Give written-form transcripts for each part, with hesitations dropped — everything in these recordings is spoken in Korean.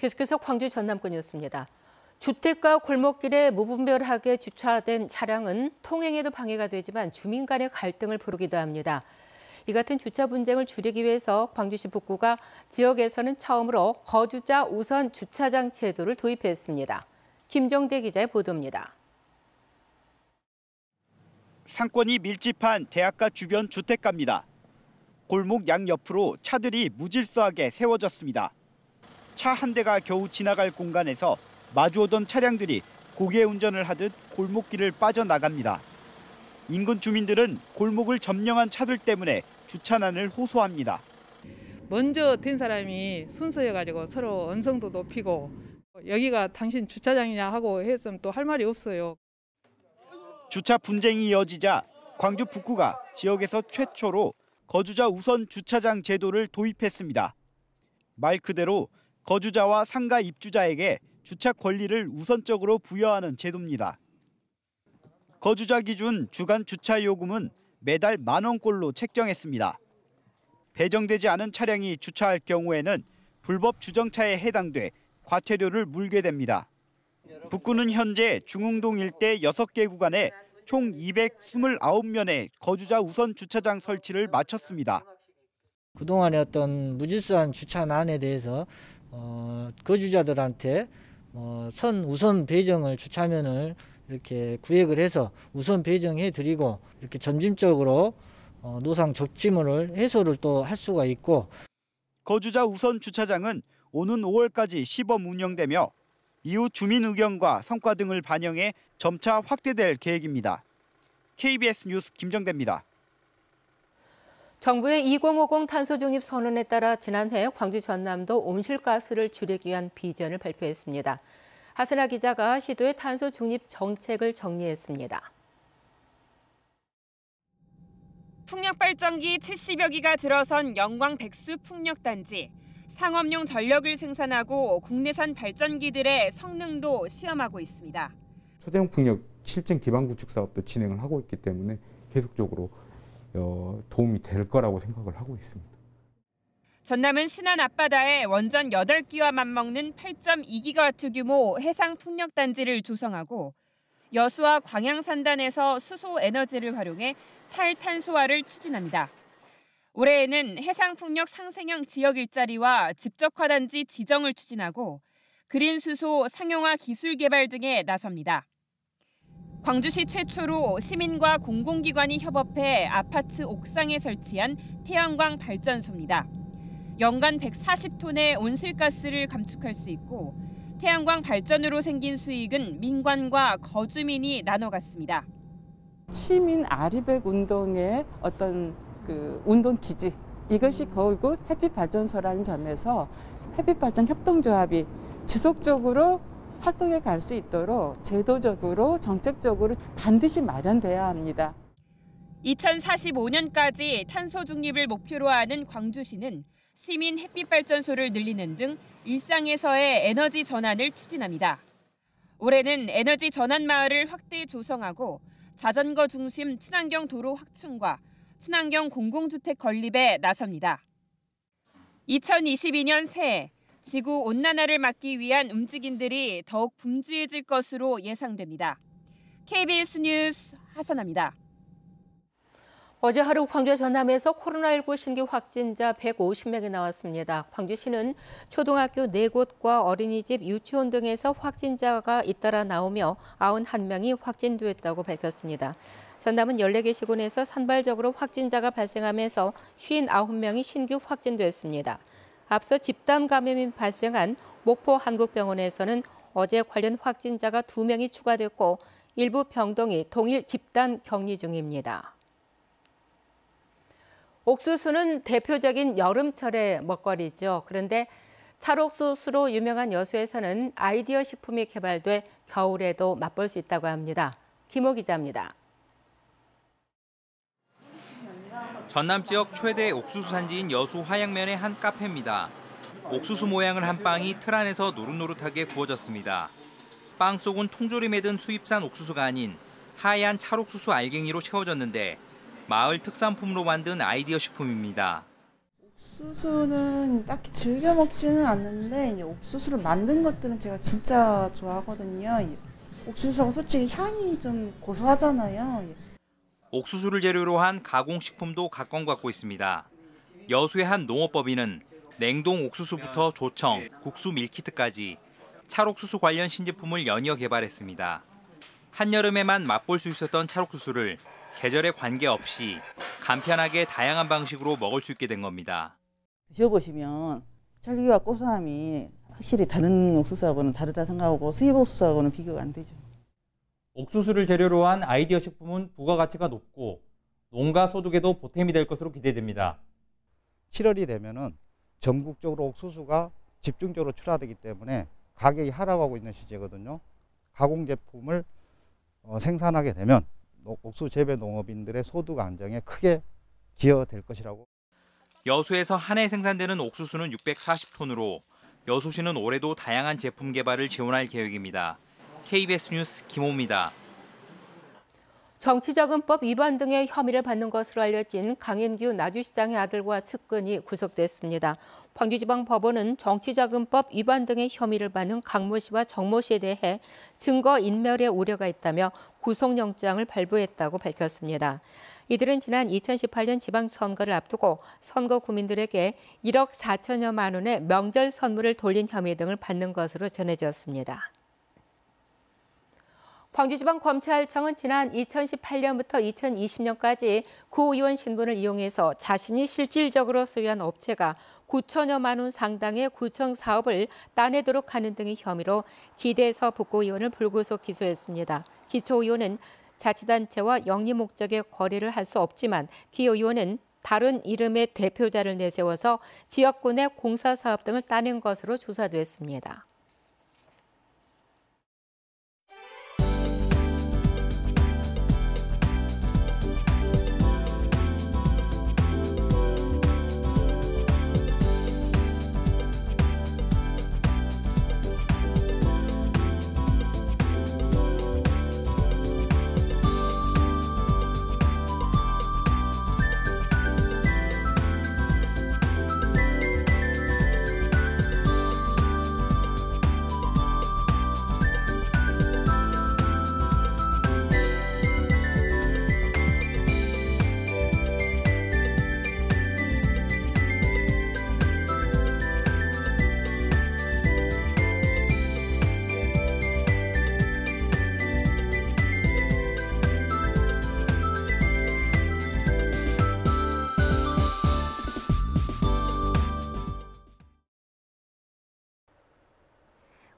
계속해서 광주 전남권이었습니다. 주택가 골목길에 무분별하게 주차된 차량은 통행에도 방해가 되지만 주민 간의 갈등을 부르기도 합니다. 이 같은 주차 분쟁을 줄이기 위해서 광주시 북구가 지역에서는 처음으로 거주자 우선 주차장 제도를 도입했습니다. 김정대 기자의 보도입니다. 상권이 밀집한 대학가 주변 주택가입니다. 골목 양옆으로 차들이 무질서하게 세워졌습니다. 차 한 대가 겨우 지나갈 공간에서 마주오던 차량들이 고개 운전을 하듯 골목길을 빠져나갑니다. 인근 주민들은 골목을 점령한 차들 때문에 주차난을 호소합니다. 먼저 된 사람이 순서여가지고 서로 언성도 높이고 여기가 당신 주차장이냐 하고 했으면 또 할 말이 없어요. 주차 분쟁이 이어지자 광주 북구가 지역에서 최초로 거주자 우선 주차장 제도를 도입했습니다. 말 그대로 거주자와 상가 입주자에게 주차 권리를 우선적으로 부여하는 제도입니다. 거주자 기준 주간 주차 요금은 매달 10,000원꼴로 책정했습니다. 배정되지 않은 차량이 주차할 경우에는 불법 주정차에 해당돼 과태료를 물게 됩니다. 북구는 현재 중흥동 일대 6개 구간에 총 229면의 거주자 우선 주차장 설치를 마쳤습니다. 그동안의 어떤 무질서한 주차난에 대해서 거주자들한테 선 우선 배정을 주차면을 이렇게 구획을 해서 우선 배정해 드리고 이렇게 점진적으로 노상 적치물을 해소를 또 할 수가 있고, 거주자 우선 주차장은 오는 5월까지 시범 운영되며 이후 주민 의견과 성과 등을 반영해 점차 확대될 계획입니다. KBS 뉴스 김정대입니다. 정부의 2050 탄소 중립 선언에 따라 지난해 광주 전남도 온실가스를 줄이기 위한 비전을 발표했습니다. 하선아 기자가 시도의 탄소 중립 정책을 정리했습니다. 풍력 발전기 70여 기가 들어선 영광 백수 풍력단지. 상업용 전력을 생산하고 국내산 발전기들의 성능도 시험하고 있습니다. 초대형 풍력 실증 기반 구축 사업도 진행을 하고 있기 때문에 계속적으로 도움이 될 거라고 생각을 하고 있습니다. 전남은 신안 앞바다에 원전 8기와 맞먹는 8.2기가와트 규모 해상 풍력단지를 조성하고 여수와 광양산단에서 수소 에너지를 활용해 탈탄소화를 추진합니다. 올해에는 해상풍력 상생형 지역 일자리와 집적화단지 지정을 추진하고 그린 수소 상용화 기술 개발 등에 나섭니다. 광주시 최초로 시민과 공공기관이 협업해 아파트 옥상에 설치한 태양광 발전소입니다. 연간 140톤의 온실가스를 감축할 수 있고 태양광 발전으로 생긴 수익은 민관과 거주민이 나눠 갖습니다. 시민 아리백 운동의 어떤 운동 기지, 이것이 결국 햇빛발전소라는 점에서 햇빛발전 협동조합이 지속적으로 활동해 갈 수 있도록 제도적으로 정책적으로 반드시 마련돼야 합니다. 2045년까지 탄소 중립을 목표로 하는 광주시는 시민 햇빛발전소를 늘리는 등 일상에서의 에너지 전환을 추진합니다. 올해는 에너지 전환 마을을 확대 조성하고 자전거 중심 친환경 도로 확충과 친환경 공공주택 건립에 나섭니다. 2022년 새해 지구 온난화를 막기 위한 움직임들이 더욱 분주해질 것으로 예상됩니다. KBS 뉴스 하선아입니다. 어제 하루 광주 전남에서 코로나19 신규 확진자 150명이 나왔습니다. 광주시는 초등학교 4곳과 어린이집, 유치원 등에서 확진자가 잇따라 나오며 91명이 확진됐다고 밝혔습니다. 전남은 14개 시군에서 산발적으로 확진자가 발생하면서 59명이 신규 확진됐습니다. 앞서 집단 감염이 발생한 목포 한국병원에서는 어제 관련 확진자가 2명이 추가됐고 일부 병동이 동일 집단 격리 중입니다. 옥수수는 대표적인 여름철의 먹거리죠. 그런데 찰옥수수로 유명한 여수에서는 아이디어 식품이 개발돼 겨울에도 맛볼 수 있다고 합니다. 김호 기자입니다. 전남 지역 최대 옥수수 산지인 여수 화양면의 한 카페입니다. 옥수수 모양을 한 빵이 틀 안에서 노릇노릇하게 구워졌습니다. 빵 속은 통조림에 든 수입산 옥수수가 아닌 하얀 찰옥수수 알갱이로 채워졌는데 마을 특산품으로 만든 아이디어 식품입니다. 옥수수는 딱히 즐겨 먹지는 않는데 이제 옥수수를 만든 것들은 제가 진짜 좋아하거든요. 옥수수가 솔직히 향이 좀 고소하잖아요. 옥수수를 재료로 한 가공식품도 각광받고 있습니다. 여수의 한 농업법인은 냉동 옥수수부터 조청, 국수 밀키트까지 찰옥수수 관련 신제품을 연이어 개발했습니다. 한여름에만 맛볼 수 있었던 찰옥수수를 계절에 관계없이 간편하게 다양한 방식으로 먹을 수 있게 된 겁니다. 드셔보시면 찰기와 고소함이 확실히 다른 옥수수하고는 다르다 생각하고 수입 옥수수하고는 비교가 안 되죠. 옥수수를 재료로 한 아이디어 식품은 부가가치가 높고 농가 소득에도 보탬이 될 것으로 기대됩니다. 7월이 되면은 전국적으로 옥수수가 집중적으로 출하되기 때문에 가격이 하락하고 있는 시제거든요. 가공 제품을 생산하게 되면 옥수수 재배 농업인들의 소득 안정에 크게 기여될 것이라고. 여수에서 한 해 생산되는 옥수수는 640톤으로 여수시는 올해도 다양한 제품 개발을 지원할 계획입니다. KBS 뉴스 김호입니다. 정치자금법 위반 등의 혐의를 받는 것으로 알려진 강인규 나주시장의 아들과 측근이 구속됐습니다. 광주지방법원은 정치자금법 위반 등의 혐의를 받는 강모 씨와 정모 씨에 대해 증거인멸의 우려가 있다며 구속영장을 발부했다고 밝혔습니다. 이들은 지난 2018년 지방선거를 앞두고 선거 구민들에게 1억 4천여만 원의 명절 선물을 돌린 혐의 등을 받는 것으로 전해졌습니다. 광주지방검찰청은 지난 2018년부터 2020년까지 구의원 신분을 이용해서 자신이 실질적으로 소유한 업체가 9천여만 원 상당의 구청 사업을 따내도록 하는 등의 혐의로 기대서 북구의원을 불구속 기소했습니다. 기초의원은 자치단체와 영리 목적의 거래를 할 수 없지만 기 의원은 다른 이름의 대표자를 내세워서 지역군의 공사사업 등을 따낸 것으로 조사됐습니다.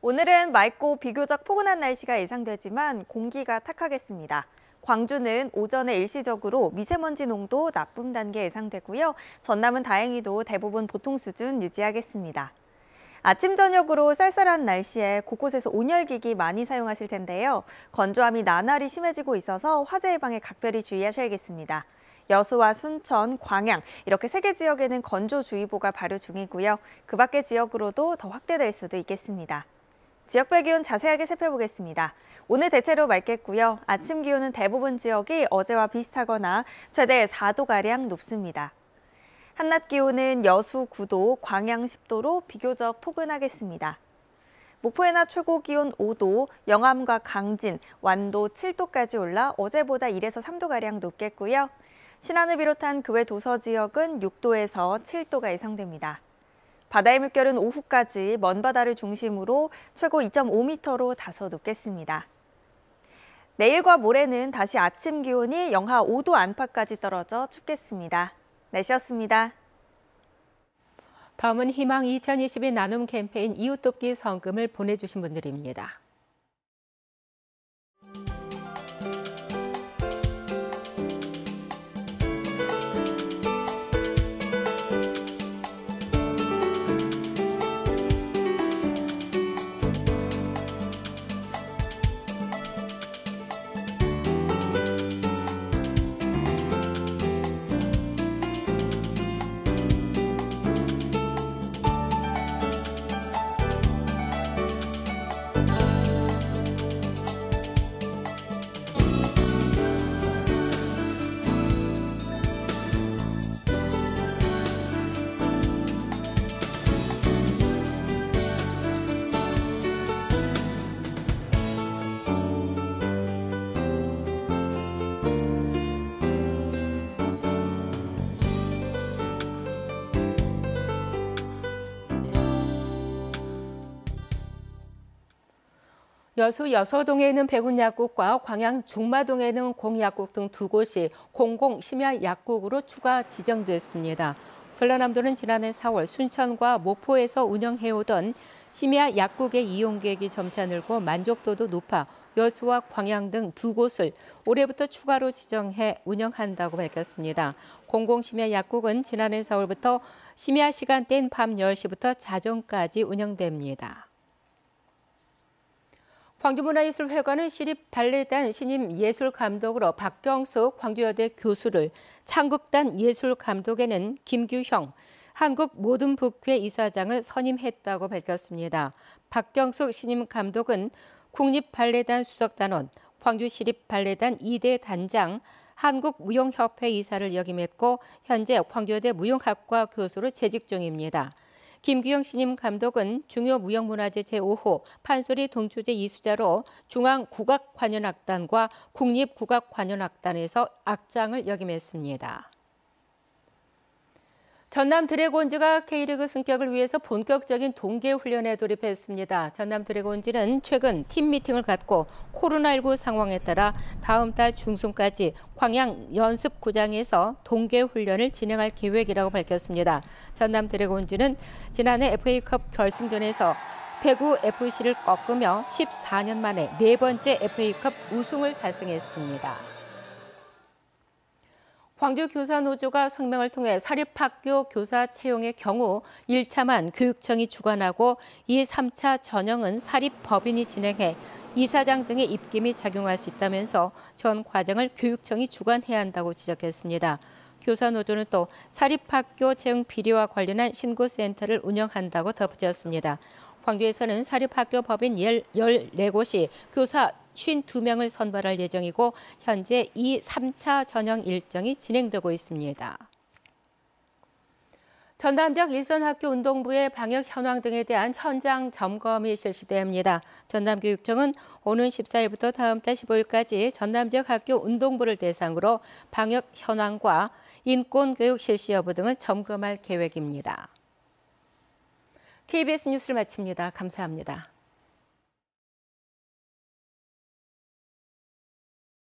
오늘은 맑고 비교적 포근한 날씨가 예상되지만 공기가 탁하겠습니다. 광주는 오전에 일시적으로 미세먼지 농도 나쁨 단계 예상되고요. 전남은 다행히도 대부분 보통 수준 유지하겠습니다. 아침 저녁으로 쌀쌀한 날씨에 곳곳에서 온열기기 많이 사용하실 텐데요. 건조함이 나날이 심해지고 있어서 화재 예방에 각별히 주의하셔야겠습니다. 여수와 순천, 광양 이렇게 3개 지역에는 건조주의보가 발효 중이고요. 그 밖의 지역으로도 더 확대될 수도 있겠습니다. 지역별 기온 자세하게 살펴보겠습니다. 오늘 대체로 맑겠고요. 아침 기온은 대부분 지역이 어제와 비슷하거나 최대 4도가량 높습니다. 한낮 기온은 여수 9도, 광양 10도로 비교적 포근하겠습니다. 목포의 낮 최고 기온 5도, 영암과 강진, 완도 7도까지 올라 어제보다 1에서 3도가량 높겠고요. 신안을 비롯한 그 외 도서 지역은 6도에서 7도가 예상됩니다. 바다의 물결은 오후까지 먼바다를 중심으로 최고 2.5m로 다소 높겠습니다. 내일과 모레는 다시 아침 기온이 영하 5도 안팎까지 떨어져 춥겠습니다. 날씨였습니다. 다음은 희망 2022 나눔 캠페인 이웃돕기 성금을 보내주신 분들입니다. 여수 여서동에는 백운약국과 광양 중마동에는 공약국 등 두 곳이 공공심야약국으로 추가 지정됐습니다. 전라남도는 지난해 4월 순천과 목포에서 운영해오던 심야약국의 이용객이 점차 늘고 만족도도 높아 여수와 광양 등 두 곳을 올해부터 추가로 지정해 운영한다고 밝혔습니다. 공공심야약국은 지난해 4월부터 심야 시간대인 밤 10시부터 자정까지 운영됩니다. 광주문화예술회관은 시립발레단 신임 예술감독으로 박경숙 광주여대 교수를, 창극단 예술감독에는 김규형 한국모든북회 이사장을 선임했다고 밝혔습니다. 박경숙 신임 감독은 국립발레단 수석단원, 광주시립발레단 2대 단장, 한국무용협회 이사를 역임했고 현재 광주여대 무용학과 교수로 재직 중입니다. 김규형 신임 감독은 중요무형문화재 제5호 판소리 동초제 이수자로 중앙국악관현악단과 국립국악관현악단에서 악장을 역임했습니다. 전남 드래곤즈가 K리그 승격을 위해서 본격적인 동계훈련에 돌입했습니다. 전남 드래곤즈는 최근 팀 미팅을 갖고 코로나19 상황에 따라 다음 달 중순까지 광양 연습구장에서 동계훈련을 진행할 계획이라고 밝혔습니다. 전남 드래곤즈는 지난해 FA컵 결승전에서 대구 FC를 꺾으며 14년 만에 4번째 FA컵 우승을 달성했습니다. 광주교사노조가 성명을 통해 사립학교 교사 채용의 경우 1차만 교육청이 주관하고 2, 3차 전형은 사립법인이 진행해 이사장 등의 입김이 작용할 수 있다면서 전 과정을 교육청이 주관해야 한다고 지적했습니다. 교사노조는 또 사립학교 채용 비리와 관련한 신고센터를 운영한다고 덧붙였습니다. 광주에서는 사립학교 법인 14곳이 교사 52명을 선발할 예정이고 현재 2, 3차 전형 일정이 진행되고 있습니다. 전남 지역 일선학교 운동부의 방역 현황 등에 대한 현장 점검이 실시됩니다. 전남교육청은 오는 14일부터 다음 달 15일까지 전남 지역 학교 운동부를 대상으로 방역 현황과 인권교육 실시 여부 등을 점검할 계획입니다. KBS 뉴스를 마칩니다. 감사합니다.